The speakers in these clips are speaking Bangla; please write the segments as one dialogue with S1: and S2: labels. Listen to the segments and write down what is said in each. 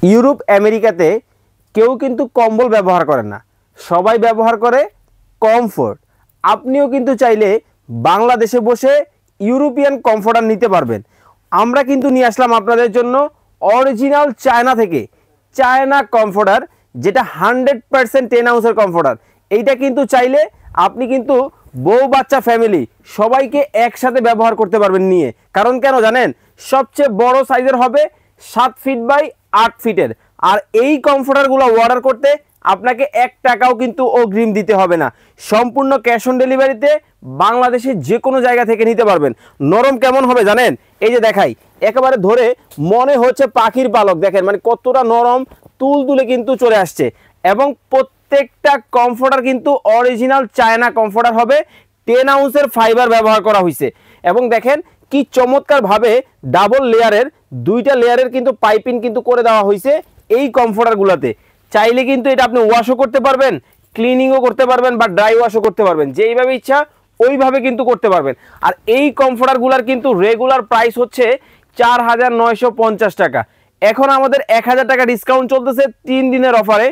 S1: ইউরোপ আমেরিকাতে কেউ কিন্তু কম্বল ব্যবহার করে না, সবাই ব্যবহার করে কমফোর্ট। আপনিও কিন্তু চাইলে বাংলাদেশে বসে ইউরোপিয়ান কমফোর্টার নিতে পারবেন। আমরা কিন্তু নিয়ে আসলাম আপনাদের জন্য অরিজিনাল চায়না থেকে চায়না কমফোর্টার, যেটা 100% 10 আউন্সের কমফোর্টার। এইটা কিন্তু চাইলে আপনি কিন্তু বউ বাচ্চা ফ্যামিলি সবাইকে একসাথে ব্যবহার করতে পারবেন নিয়ে। কারণ কেন জানেন, সবচেয়ে বড় সাইজের হবে 7 ফিট বাই 8 ফিটের। আর এই কমফোর্টারগুলো অর্ডার করতে আপনাকে 1 টাকাও কিন্তু অগ্রিম দিতে হবে না, সম্পূর্ণ ক্যাশ অন ডেলিভারিতে বাংলাদেশের যে কোনো জায়গা থেকে নিতে পারবেন। নরম কেমন হবে জানেন, এই যে দেখাই, একেবারে ধরে মনে হচ্ছে পাখির পালক। দেখেন মানে কতটা নরম, তুল তুলে কিন্তু চলে আসছে। এবং প্রত্যেকটা কমফোর্টার কিন্তু অরিজিনাল চায়না কমফোর্টার হবে, 10 আউন্সের ফাইবার ব্যবহার করা হয়েছে। এবং দেখেন কি চমৎকারভাবে ডাবল লেয়ারের, 2টা লেয়ারের কিন্তু পাইপিং কিন্তু করে দেওয়া হয়েছে এই কমফোর্টারগুলোতে। চাইলে কিন্তু এটা আপনি ওয়াশও করতে পারবেন, ক্লিনিংও করতে পারবেন, বা ড্রাই ওয়াশও করতে পারবেন, যেইভাবে ইচ্ছা ওইভাবে কিন্তু করতে পারবেন। আর এই কমফোর্টারগুলোর কিন্তু রেগুলার প্রাইস হচ্ছে 4,950 টাকা। এখন আমাদের 1,000 টাকা ডিসকাউন্ট চলতেছে 3 দিনের অফারে,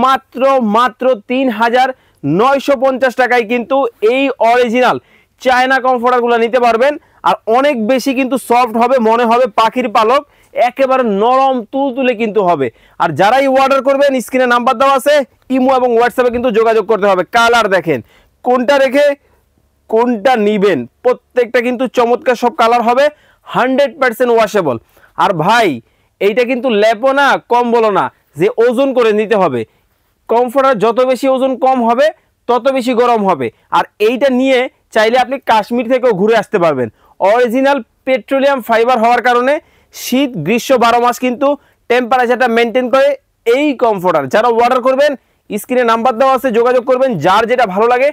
S1: মাত্র মাত্র 3,950 টাকায় কিন্তু এই অরিজিনাল চায়না কমফোর্টারগুলো নিতে পারবেন। আর অনেক বেশি কিন্তু সফট হবে, মনে হবে পাখির পালক, একেবারে নরম তুলতুলে কিন্তু হবে। আর যারাই অর্ডার করবেন স্ক্রিনে নাম্বার দেওয়া আছে, ইমো এবং হোয়াটসঅ্যাপে কিন্তু যোগাযোগ করতে হবে। কালার দেখেন কোনটা রেখে কোনটা নিবেন, প্রত্যেকটা কিন্তু চমৎকার সব কালার হবে, 100% ওয়াশেবল। আর ভাই এইটা কিন্তু ল্যাপও না কম্বলও না যে ওজন করে নিতে হবে। কমফোর্টার যত বেশি ওজন কম হবে তত বেশি গরম হবে। আর এইটা নিয়ে চাইলে আপনি কাশ্মীর থেকেও ঘুরে আসতে পারবেন। অরিজিনাল পেট্রোলিয়াম ফাইবার হওয়ার কারণে শীত গ্রীষ্ম 12 মাস কিন্তু টেম্পারেচারটা মেনটেন করে এই কমফোর্টার। যারা অর্ডার করবেন স্ক্রিনে নাম্বার দেওয়া আছে, যোগাযোগ করবেন, যার যেটা ভালো লাগে